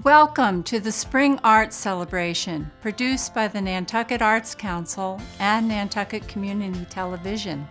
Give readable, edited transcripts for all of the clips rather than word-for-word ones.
Welcome to the Spring Arts Celebration, produced by the Nantucket Arts Council and Nantucket Community Television.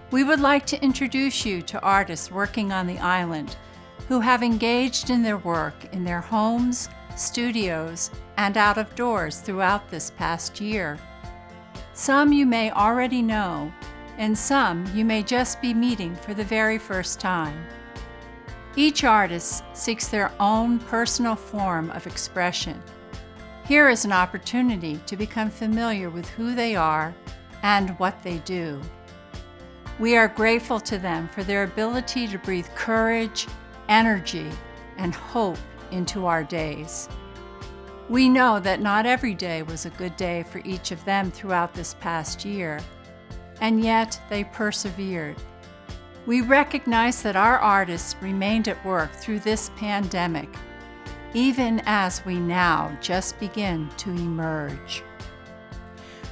We would like to introduce you to artists working on the island who have engaged in their work in their homes, studios, and out of doors throughout this past year. Some you may already know, and some you may just be meeting for the very first time. Each artist seeks their own personal form of expression. Here is an opportunity to become familiar with who they are and what they do. We are grateful to them for their ability to breathe courage, energy, and hope into our days. We know that not every day was a good day for each of them throughout this past year, and yet they persevered. We recognize that our artists remained at work through this pandemic, even as we now just begin to emerge.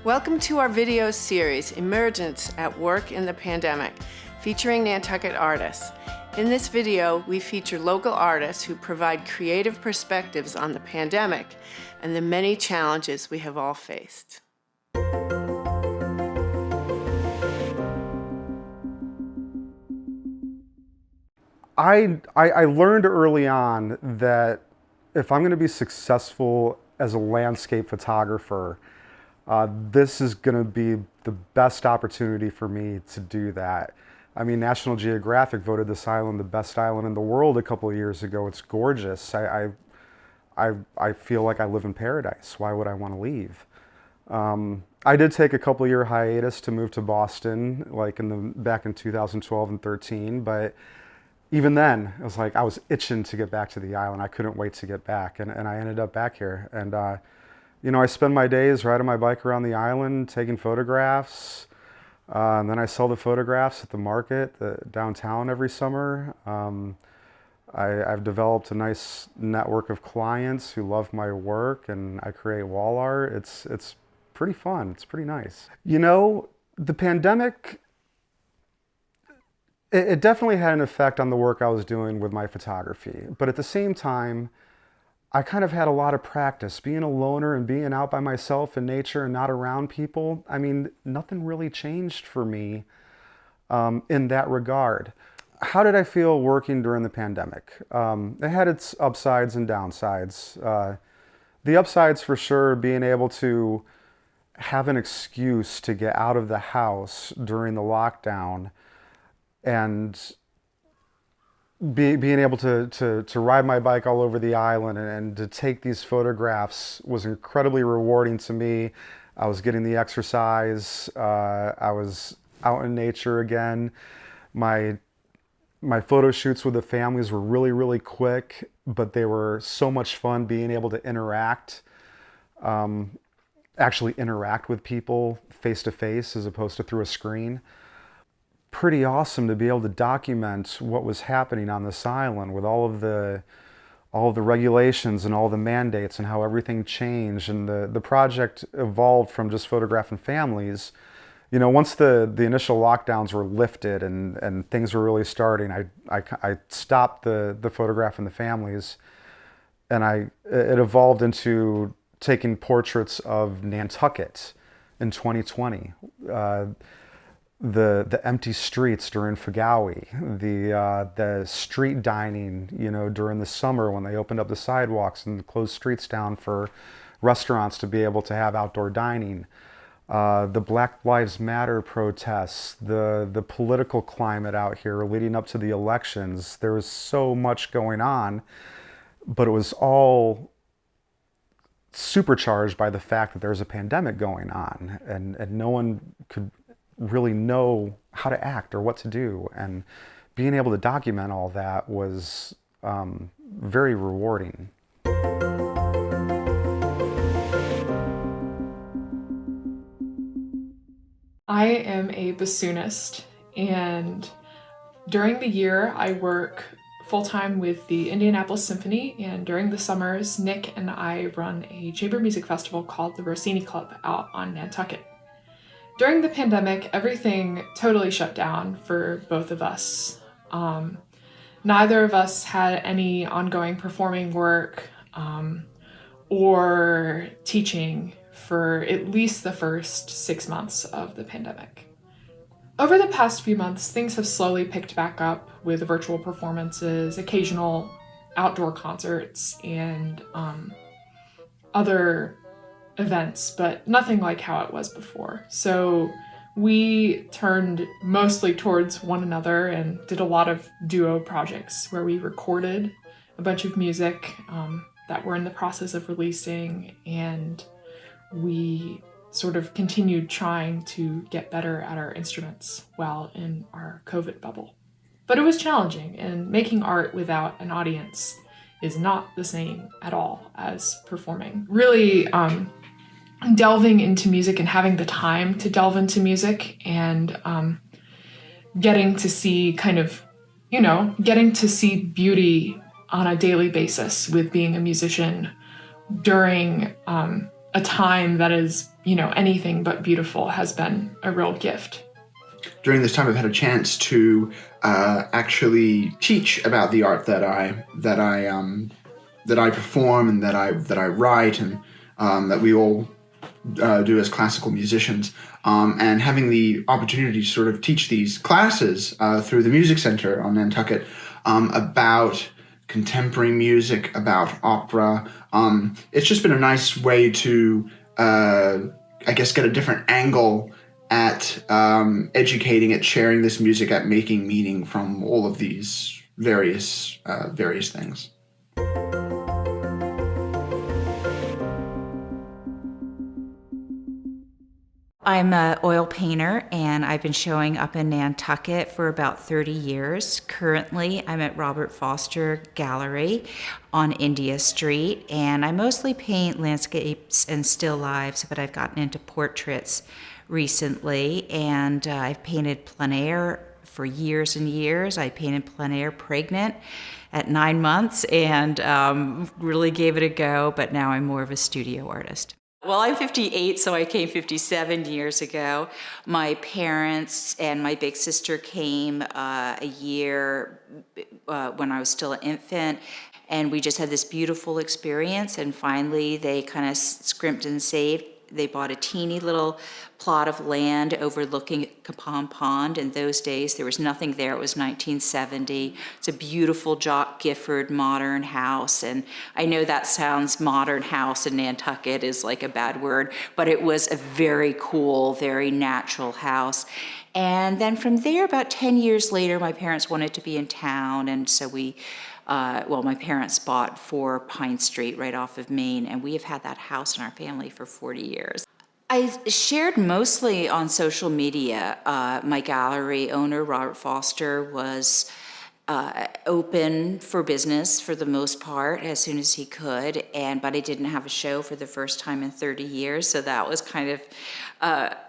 Welcome to our video series, Emergence at Work in the Pandemic, featuring Nantucket artists. In this video, we feature local artists who provide creative perspectives on the pandemic and the many challenges we have all faced. I learned early on that if I'm going to be successful as a landscape photographer, this is going to be the best opportunity for me to do that. I mean, National Geographic voted this island the best island in the world a couple of years ago. It's gorgeous. I feel like I live in paradise. Why would I want to leave? I did take a couple year hiatus to move to Boston, like back in 2012 and 13, but even then, it was like I was itching to get back to the island. I couldn't wait to get back, and I ended up back here. And I spend my days riding my bike around the island, taking photographs, and then I sell the photographs at the market downtown every summer. I've developed a nice network of clients who love my work, and I create wall art. It's pretty fun. It's pretty nice. You know, the pandemic, it definitely had an effect on the work I was doing with my photography. But at the same time, I kind of had a lot of practice. Being a loner and being out by myself in nature and not around people, I mean, nothing really changed for me in that regard. How did I feel working during the pandemic? It had its upsides and downsides. The upsides for sure, being able to have an excuse to get out of the house during the lockdown and being able to ride my bike all over the island and to take these photographs was incredibly rewarding to me. I was getting the exercise. I was out in nature again. My photo shoots with the families were really, really quick, but they were so much fun being able to actually interact with people face to face as opposed to through a screen. Pretty awesome to be able to document what was happening on this island with all of the regulations and all the mandates and how everything changed. And the project evolved from just photographing families. You know, once the initial lockdowns were lifted and things were really starting, I stopped the photographing the families, and it evolved into taking portraits of Nantucket in 2020. The empty streets during Fagawi, the street dining, during the summer when they opened up the sidewalks and closed streets down for restaurants to be able to have outdoor dining. The Black Lives Matter protests, the political climate out here leading up to the elections. There was so much going on, but it was all supercharged by the fact that there's a pandemic going on, and no one could really know how to act or what to do, and being able to document all that was very rewarding. I am a bassoonist, and during the year I work full-time with the Indianapolis Symphony, and during the summers Nick and I run a chamber music festival called the Rossini Club out on Nantucket. During the pandemic, everything totally shut down for both of us. Neither of us had any ongoing performing work. or teaching for at least the first 6 months of the pandemic. Over the past few months, things have slowly picked back up with virtual performances, occasional outdoor concerts, and other events, but nothing like how it was before. So we turned mostly towards one another and did a lot of duo projects where we recorded a bunch of music that we're in the process of releasing, and we sort of continued trying to get better at our instruments while in our COVID bubble. But it was challenging, and making art without an audience is not the same at all as performing. Really delving into music and having the time to delve into music and getting to see getting to see beauty on a daily basis with being a musician during a time that is, anything but beautiful has been a real gift. During this time, I've had a chance to actually teach about the art that I perform and that I write and that we all do as classical musicians. And having the opportunity to sort of teach these classes through the Music Center on Nantucket about contemporary music, about opera. It's just been a nice way to, get a different angle at educating, at sharing this music, at making meaning from all of these various things. I'm an oil painter, and I've been showing up in Nantucket for about 30 years. Currently, I'm at Robert Foster Gallery on India Street, and I mostly paint landscapes and still lives, but I've gotten into portraits recently, and I've painted plein air for years and years. I painted plein air pregnant at 9 months and really gave it a go, but now I'm more of a studio artist. Well, I'm 58, so I came 57 years ago. My parents and my big sister came a year when I was still an infant, and we just had this beautiful experience, and finally they kind of scrimped and saved. They bought a teeny little plot of land overlooking Capon Pond. In those days, there was nothing there. It was 1970. It's a beautiful Jock Gifford modern house. And I know that sounds modern house in Nantucket is like a bad word, but it was a very cool, very natural house. And then from there, about 10 years later, my parents wanted to be in town. And so my parents bought 4 Pine Street right off of Main, and we have had that house in our family for 40 years. I shared mostly on social media. My gallery owner, Robert Foster, was open for business for the most part as soon as he could, but I didn't have a show for the first time in 30 years, so that was kind of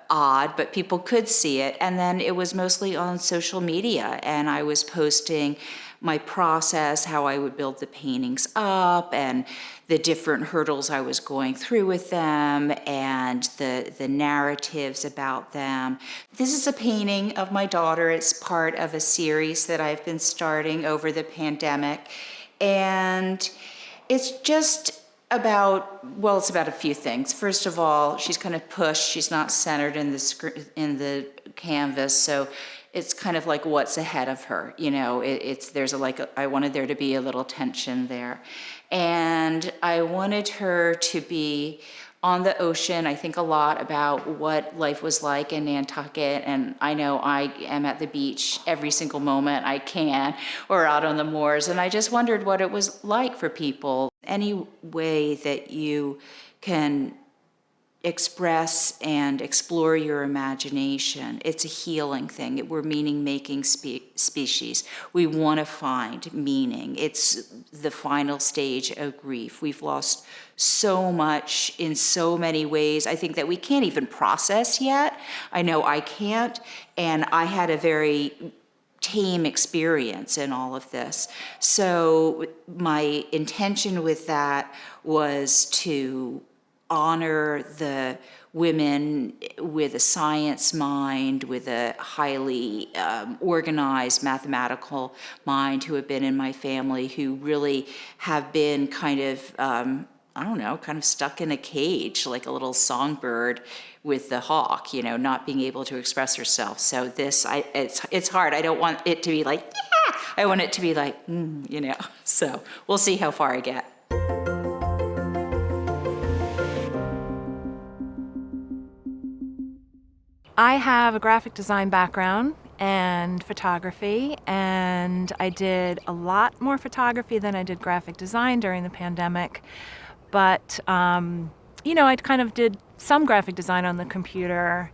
odd, but people could see it. And then it was mostly on social media, and I was posting my process, how I would build the paintings up, and the different hurdles I was going through with them, and the narratives about them. This is a painting of my daughter. It's part of a series that I've been starting over the pandemic, and it's just it's about a few things. First of all, she's kind of pushed. She's not centered in the canvas, so it's kind of like what's ahead of her. I wanted there to be a little tension there. And I wanted her to be on the ocean. I think a lot about what life was like in Nantucket, and I know I am at the beach every single moment I can, or out on the moors, and I just wondered what it was like for people. Any way that you can express and explore your imagination, it's a healing thing. We're meaning-making species. We want to find meaning. It's the final stage of grief. We've lost so much in so many ways, I think, that we can't even process yet. I know I can't, and I had a very tame experience in all of this. So my intention with that was to honor the women with a science mind, with a highly organized mathematical mind who have been in my family, who really have been kind of, I don't know, kind of stuck in a cage, like a little songbird with the hawk, you know, not being able to express herself. So this, it's hard. I don't want it to be like, yeah! I want it to be like, you know. So we'll see how far I get. I have a graphic design background and photography, and I did a lot more photography than I did graphic design during the pandemic. But, you know, I kind of did some graphic design on the computer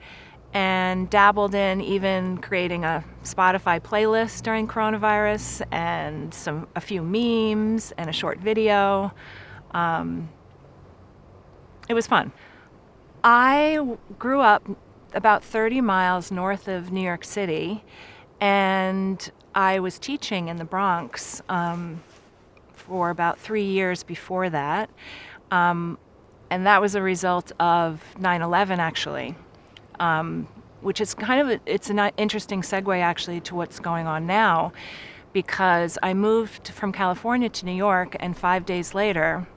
and dabbled in even creating a Spotify playlist during coronavirus and a few memes and a short video. It was fun. I grew up about 30 miles north of New York City, and I was teaching in the Bronx for about 3 years before that. And that was a result of 9/11, actually, which is kind of, it's an interesting segue actually to what's going on now, because I moved from California to New York, and 5 days later,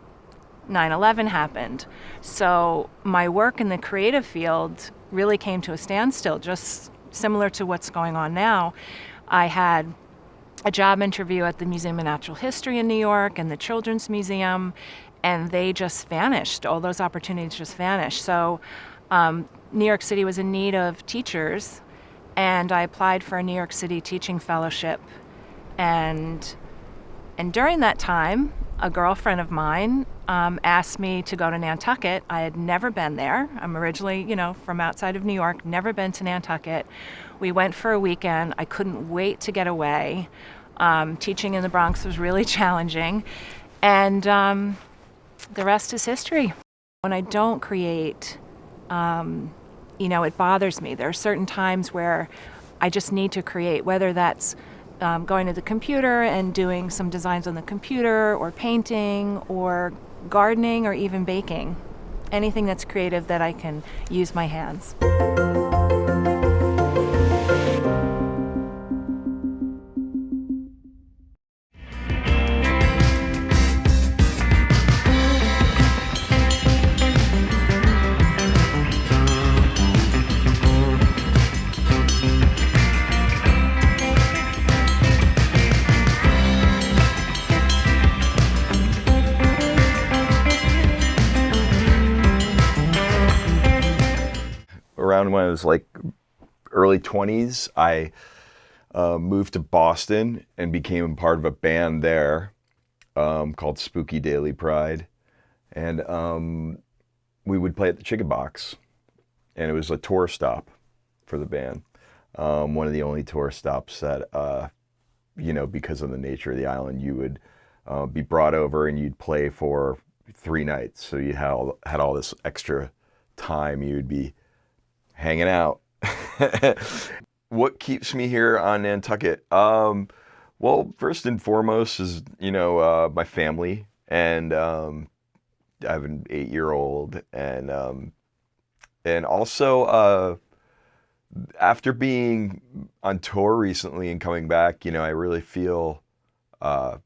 9/11 happened. So my work in the creative field really came to a standstill, just similar to what's going on now. I had a job interview at the Museum of Natural History in New York and the Children's Museum, and they just vanished. All those opportunities just vanished. So New York City was in need of teachers, and I applied for a New York City teaching fellowship. And during that time, a girlfriend of mine asked me to go to Nantucket. I had never been there. I'm originally, you know, from outside of New York, never been to Nantucket. We went for a weekend. I couldn't wait to get away. Teaching in the Bronx was really challenging. And the rest is history. When I don't create, you know, it bothers me. There are certain times where I just need to create, whether that's going to the computer and doing some designs on the computer, or painting, or gardening, or even baking. Anything that's creative that I can use my hands. Around when I was like early 20s, I moved to Boston and became part of a band there called Spooky Daily Pride. And we would play at the Chicken Box, and it was a tour stop for the band. One of the only tour stops that, you know, because of the nature of the island, you would be brought over and you'd play for 3 nights. So you had all this extra time you would be hanging out. What keeps me here on Nantucket? Well, first and foremost is, you know, my family, and I have an 8-year-old, and also after being on tour recently and coming back, you know, I really feel when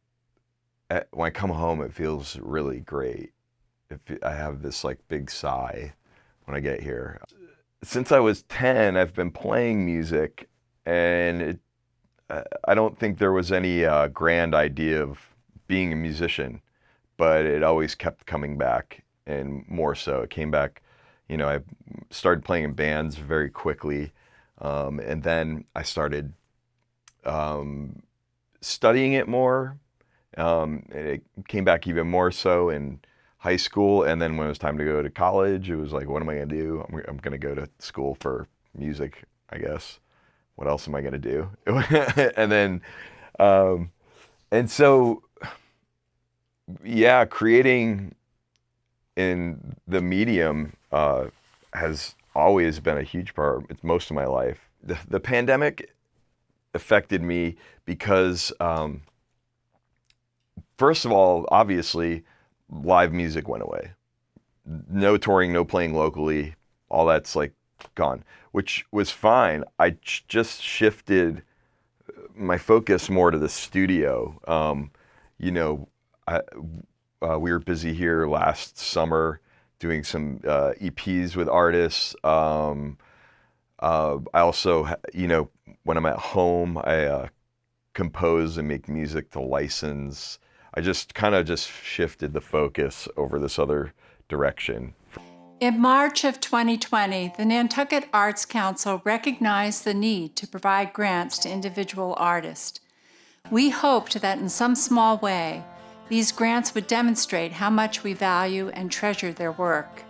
I come home, it feels really great. I have this like big sigh when I get here. Since I was 10, I've been playing music, and I don't think there was any grand idea of being a musician, but it always kept coming back, and more so. It came back, you know, I started playing in bands very quickly, and then I started studying it more. It came back even more so in high school, and then when it was time to go to college, it was like, what am I going to do? I'm going to go to school for music, I guess. What else am I going to do? And then, and so, yeah, creating in the medium has always been a huge part. It's most of my life. The pandemic affected me because, first of all, obviously, live music went away. No touring, no playing locally. all that's like gone, which was fine. I just shifted my focus more to the studio. You know, we were busy here last summer doing some EPs with artists. I also, you know, when I'm at home, I compose and make music to license. I just kind of just shifted the focus over this other direction. In March of 2020, the Nantucket Arts Council recognized the need to provide grants to individual artists. We hoped that in some small way, these grants would demonstrate how much we value and treasure their work.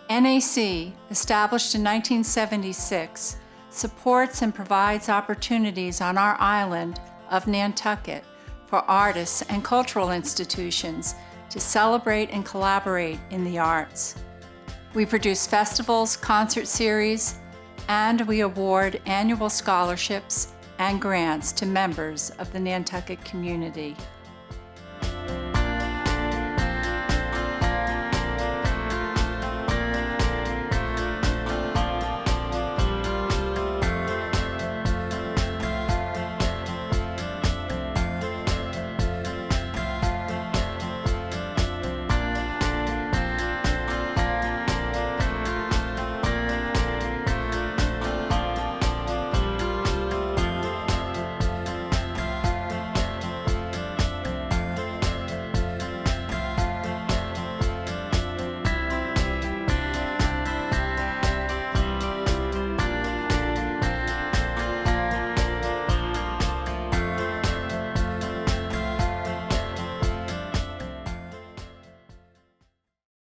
NAC, established in 1976, supports and provides opportunities on our island of Nantucket for artists and cultural institutions to celebrate and collaborate in the arts. We produce festivals, concert series, and we award annual scholarships and grants to members of the Nantucket community.